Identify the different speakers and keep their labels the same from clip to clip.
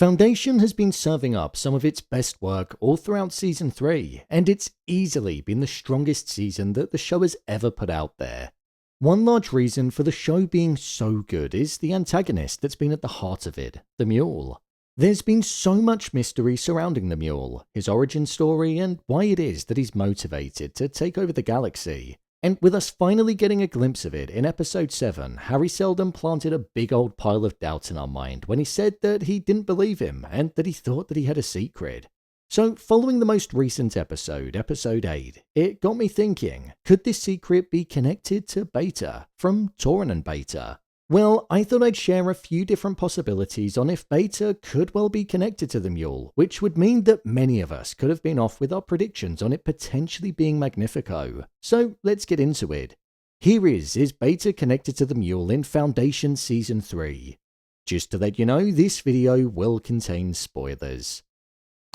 Speaker 1: Foundation has been serving up some of its best work all throughout Season 3, and it's easily been the strongest season that the show has ever put out there. One large reason for the show being so good is the antagonist that's been at the heart of it, the Mule. There's been so much mystery surrounding the Mule, his origin story, and why it is that he's motivated to take over the galaxy. And with us finally getting a glimpse of it in episode 7, Harry Seldon planted a big old pile of doubt in our mind when he said that he didn't believe him and that he thought that he had a secret. So following the most recent episode, episode 8, it got me thinking, could this secret be connected to Bayta from Tauren and Bayta? Well, I thought I'd share a few different possibilities on if Bayta could well be connected to the Mule, which would mean that many of us could have been off with our predictions on it potentially being Magnifico. So let's get into it. Here is Bayta connected to the Mule in Foundation Season 3? Just to let you know, this video will contain spoilers.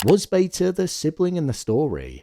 Speaker 1: Was Bayta the sibling in the story?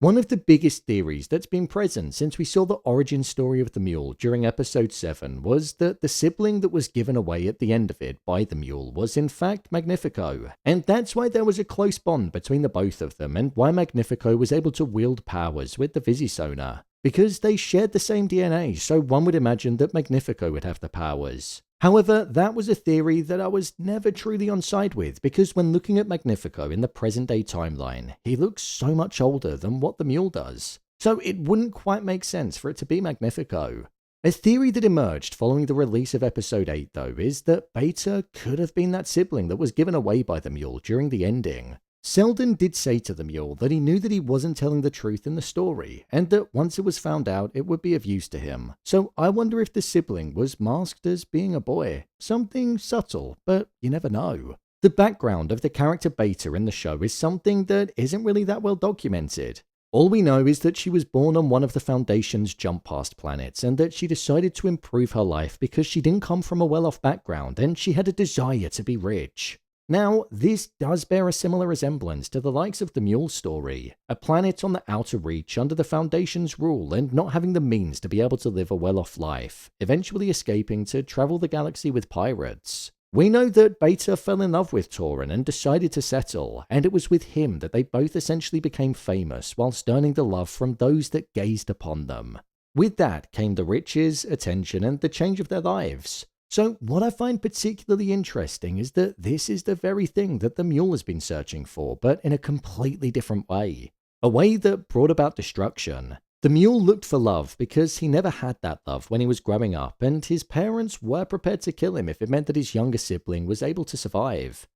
Speaker 1: One of the biggest theories that's been present since we saw the origin story of the Mule during episode 7 was that the sibling that was given away at the end of it by the Mule was in fact Magnifico, and that's why there was a close bond between the both of them and why Magnifico was able to wield powers with the Visisona. Because they shared the same DNA, so one would imagine that Magnifico would have the powers. However, that was a theory that I was never truly on side with, because when looking at Magnifico in the present day timeline, he looks so much older than what the Mule does. So it wouldn't quite make sense for it to be Magnifico. A theory that emerged following the release of episode 8 though is that Bayta could have been that sibling that was given away by the Mule during the ending. Seldon did say to the Mule that he knew that he wasn't telling the truth in the story, and that once it was found out, it would be of use to him. So I wonder if the sibling was masked as being a boy. Something subtle, but you never know. The background of the character Bayta in the show is something that isn't really that well documented. All we know is that she was born on one of the Foundation's jump past planets, and that she decided to improve her life because she didn't come from a well-off background and she had a desire to be rich. Now, this does bear a similar resemblance to the likes of the Mule story, a planet on the outer reach under the Foundation's rule and not having the means to be able to live a well-off life, eventually escaping to travel the galaxy with pirates. We know that Bayta fell in love with Tauren and decided to settle, and it was with him that they both essentially became famous whilst earning the love from those that gazed upon them. With that came the riches, attention, and the change of their lives. So what I find particularly interesting is that this is the very thing that the Mule has been searching for, but in a completely different way. A way that brought about destruction. The Mule looked for love because he never had that love when he was growing up, and his parents were prepared to kill him if it meant that his younger sibling was able to survive.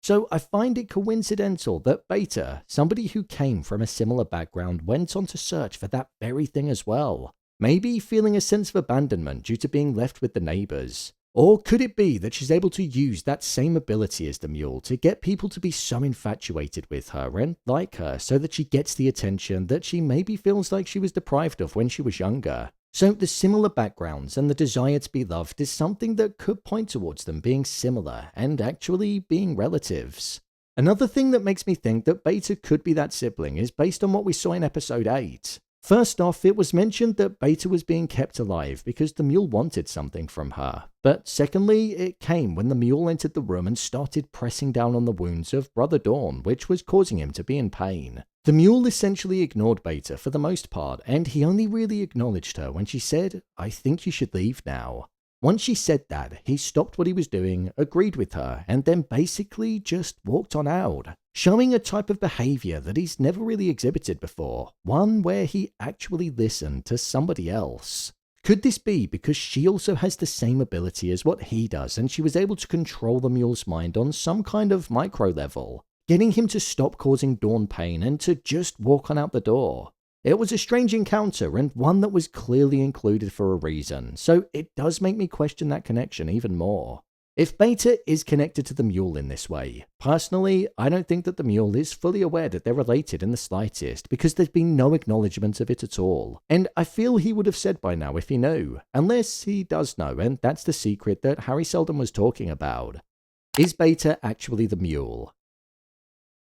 Speaker 1: So I find it coincidental that Bayta, somebody who came from a similar background, went on to search for that very thing as well. Maybe feeling a sense of abandonment due to being left with the neighbors. Or could it be that she's able to use that same ability as the Mule to get people to be so infatuated with her and like her so that she gets the attention that she maybe feels like she was deprived of when she was younger? So the similar backgrounds and the desire to be loved is something that could point towards them being similar and actually being relatives. Another thing that makes me think that Bayta could be that sibling is based on what we saw in episode 8. First off, it was mentioned that Bayta was being kept alive because the Mule wanted something from her. But secondly, it came when the Mule entered the room and started pressing down on the wounds of Brother Dawn, which was causing him to be in pain. The Mule essentially ignored Bayta for the most part, and he only really acknowledged her when she said, "I think you should leave now." Once she said that, he stopped what he was doing, agreed with her, and then basically just walked on out, showing a type of behavior that he's never really exhibited before, one where he actually listened to somebody else. Could this be because she also has the same ability as what he does, and she was able to control the Mule's mind on some kind of micro level, getting him to stop causing Dawn pain and to just walk on out the door? It was a strange encounter, and one that was clearly included for a reason, so it does make me question that connection even more. If Bayta is connected to the Mule in this way, personally, I don't think that the Mule is fully aware that they're related in the slightest, because there's been no acknowledgement of it at all, and I feel he would have said by now if he knew, unless he does know, and that's the secret that Harry Seldon was talking about. Is Bayta actually the Mule?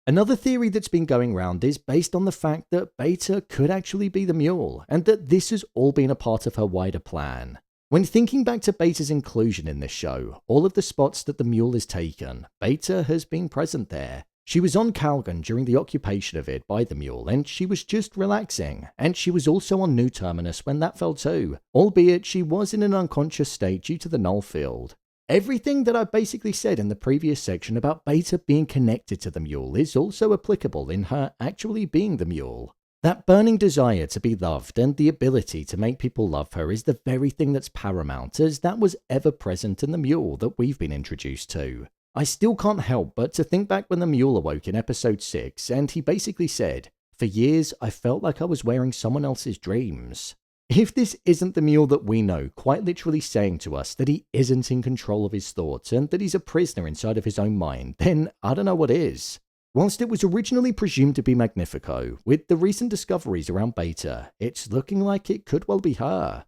Speaker 1: Another theory that's been going around is based on the fact that Bayta could actually be the Mule, and that this has all been a part of her wider plan. When thinking back to Bayta's inclusion in this show, all of the spots that the Mule has taken, Bayta has been present there. She was on Calgon during the occupation of it by the Mule, and she was just relaxing, and she was also on New Terminus when that fell too, albeit she was in an unconscious state due to the null field. Everything that I basically said in the previous section about Bayta being connected to the Mule is also applicable in her actually being the Mule. That burning desire to be loved and the ability to make people love her is the very thing that's paramount, as that was ever present in the Mule that we've been introduced to. I still can't help but to think back when the Mule awoke in episode 6 and he basically said, "For years I felt like I was wearing someone else's dreams." If this isn't the Mule that we know, quite literally saying to us that he isn't in control of his thoughts and that he's a prisoner inside of his own mind, then I don't know what is. Whilst it was originally presumed to be Magnifico, with the recent discoveries around Bayta, it's looking like it could well be her.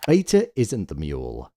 Speaker 1: Bayta isn't the Mule.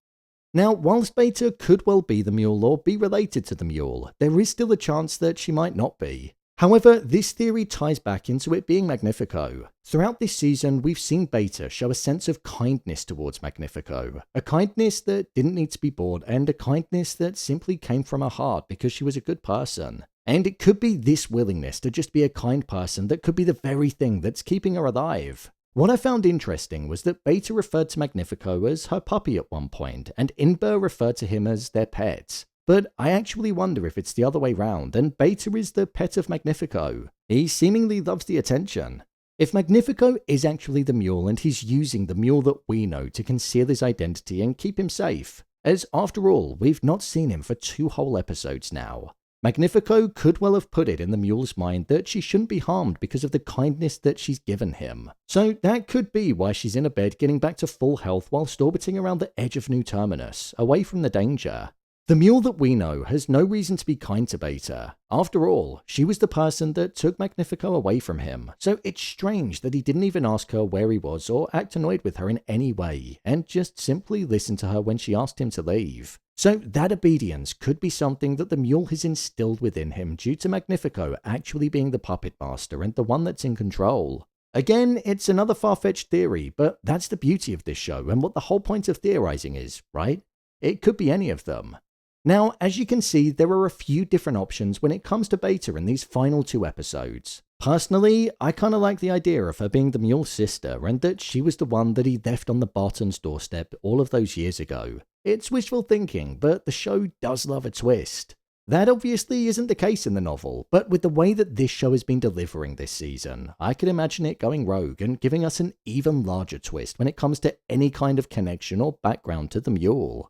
Speaker 1: Now, whilst Bayta could well be the Mule or be related to the Mule, there is still a chance that she might not be. However, this theory ties back into it being Magnifico. Throughout this season, we've seen Bayta show a sense of kindness towards Magnifico. A kindness that didn't need to be bought, and a kindness that simply came from her heart because she was a good person. And it could be this willingness to just be a kind person that could be the very thing that's keeping her alive. What I found interesting was that Bayta referred to Magnifico as her puppy at one point, and Inber referred to him as their pet. But I actually wonder if it's the other way round, and Bayta is the pet of Magnifico. He seemingly loves the attention. If Magnifico is actually the Mule and he's using the Mule that we know to conceal his identity and keep him safe, as after all, we've not seen him for 2 whole episodes now. Magnifico could well have put it in the Mule's mind that she shouldn't be harmed because of the kindness that she's given him. So that could be why she's in a bed getting back to full health whilst orbiting around the edge of New Terminus, away from the danger. The Mule that we know has no reason to be kind to Bayta. After all, she was the person that took Magnifico away from him, so it's strange that he didn't even ask her where he was or act annoyed with her in any way, and just simply listen to her when she asked him to leave. So that obedience could be something that the Mule has instilled within him due to Magnifico actually being the puppet master and the one that's in control. Again, it's another far-fetched theory, but that's the beauty of this show and what the whole point of theorizing is, right? It could be any of them. Now, as you can see, there are a few different options when it comes to Bayta in these final 2 episodes. Personally, I kinda like the idea of her being the Mule's sister and that she was the one that he left on the Barton's doorstep all of those years ago. It's wishful thinking, but the show does love a twist. That obviously isn't the case in the novel, but with the way that this show has been delivering this season, I can imagine it going rogue and giving us an even larger twist when it comes to any kind of connection or background to the Mule.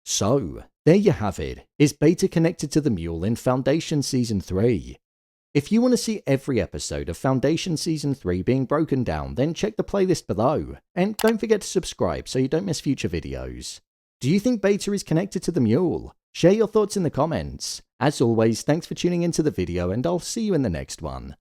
Speaker 1: So, there you have it. Is Bayta connected to the Mule in Foundation Season 3? If you want to see every episode of Foundation Season 3 being broken down, then check the playlist below. And don't forget to subscribe so you don't miss future videos. Do you think Bayta is connected to the Mule? Share your thoughts in the comments. As always, thanks for tuning into the video and I'll see you in the next one.